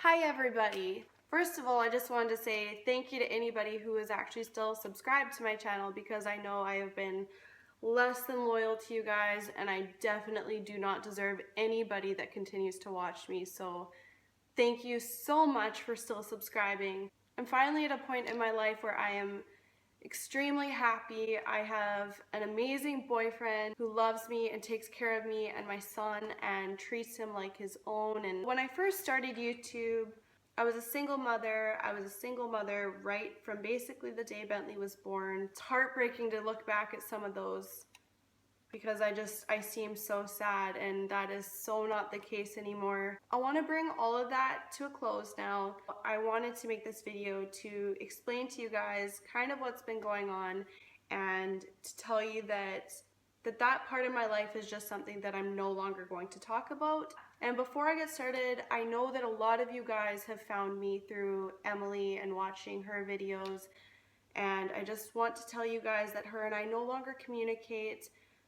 Hi everybody! First of all, I just wanted to say thank you to anybody who is actually still subscribed to my channel, because I know I have been less than loyal to you guys and I definitely do not deserve anybody that continues to watch me, so thank you so much for still subscribing. I'm finally at a point in my life where I am extremely happy. I have an amazing boyfriend who loves me and takes care of me and my son and treats him like his own. And when I first started YouTube, I was a single mother. I was a single mother right from basically the day Bentley was born. It's heartbreaking to look back at some of those because I seem so sad, and that is so not the case anymore. I want to bring all of that to a close now. I wanted to make this video to explain to you guys kind of what's been going on and to tell you that that part of my life is just something that I'm no longer going to talk about. And before I get started, I know that a lot of you guys have found me through Emily and watching her videos, and I just want to tell you guys that her and I no longer communicate.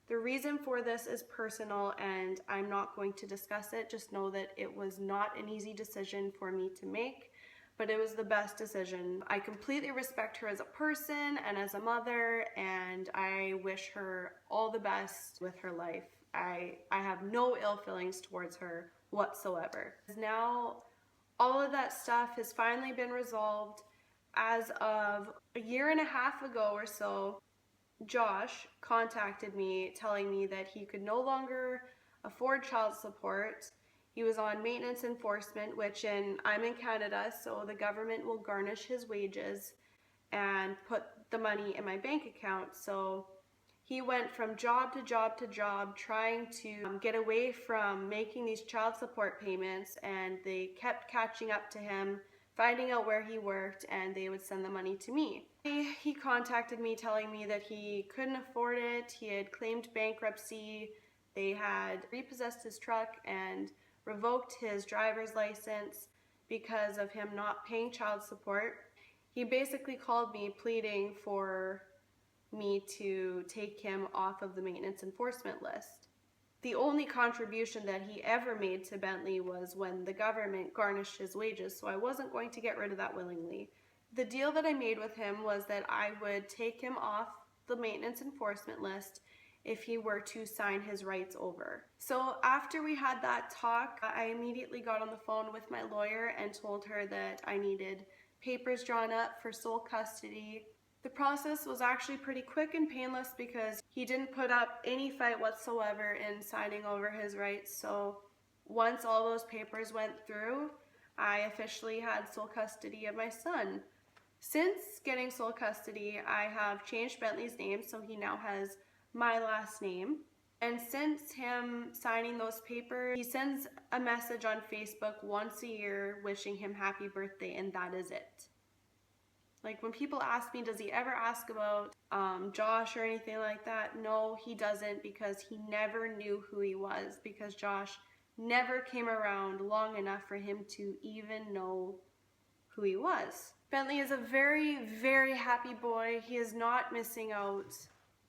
The reason for this is personal and I'm not going to discuss it. Just know that it was not an easy decision for me to make, but it was the best decision. I completely respect her as a person and as a mother, and I wish her all the best with her life. I have no ill feelings towards her whatsoever. Now, all of that stuff has finally been resolved. As of a year and a half ago or so, Josh contacted me telling me that he could no longer afford child support. He was on maintenance enforcement, which I'm in Canada, so the government will garnish his wages and put the money in my bank account. So he went from job to job to job trying to get away from making these child support payments, and they kept catching up to him, finding out where he worked, and they would send the money to me. He contacted me telling me that he couldn't afford it. He had claimed bankruptcy. They had repossessed his truck and revoked his driver's license because of him not paying child support. He basically called me pleading for me to take him off of the maintenance enforcement list. The only contribution that he ever made to Bentley was when the government garnished his wages, so I wasn't going to get rid of that willingly. The deal that I made with him was that I would take him off the maintenance enforcement list if he were to sign his rights over. So after we had that talk, I immediately got on the phone with my lawyer and told her that I needed papers drawn up for sole custody. The process was actually pretty quick and painless because he didn't put up any fight whatsoever in signing over his rights. So once all those papers went through, I officially had sole custody of my son. Since getting sole custody, I have changed Bentley's name, so he now has my last name. And since him signing those papers, he sends a message on Facebook once a year wishing him happy birthday, and that is it. Like, when people ask me, does he ever ask about Josh or anything like that? No, he doesn't, because he never knew who he was, because Josh never came around long enough for him to even know who he was. Bentley is a very, very happy boy. He is not missing out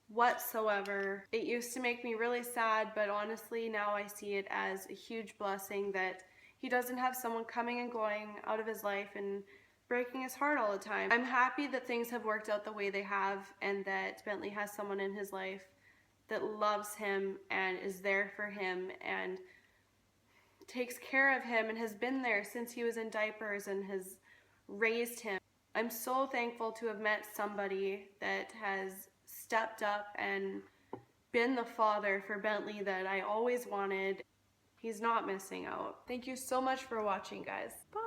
whatsoever. It used to make me really sad, but honestly now I see it as a huge blessing that he doesn't have someone coming and going out of his life and breaking his heart all the time. I'm happy that things have worked out the way they have, and that Bentley has someone in his life that loves him and is there for him and takes care of him and has been there since he was in diapers and has raised him. I'm so thankful to have met somebody that has stepped up and been the father for Bentley that I always wanted. He's not missing out. Thank you so much for watching, guys. Bye!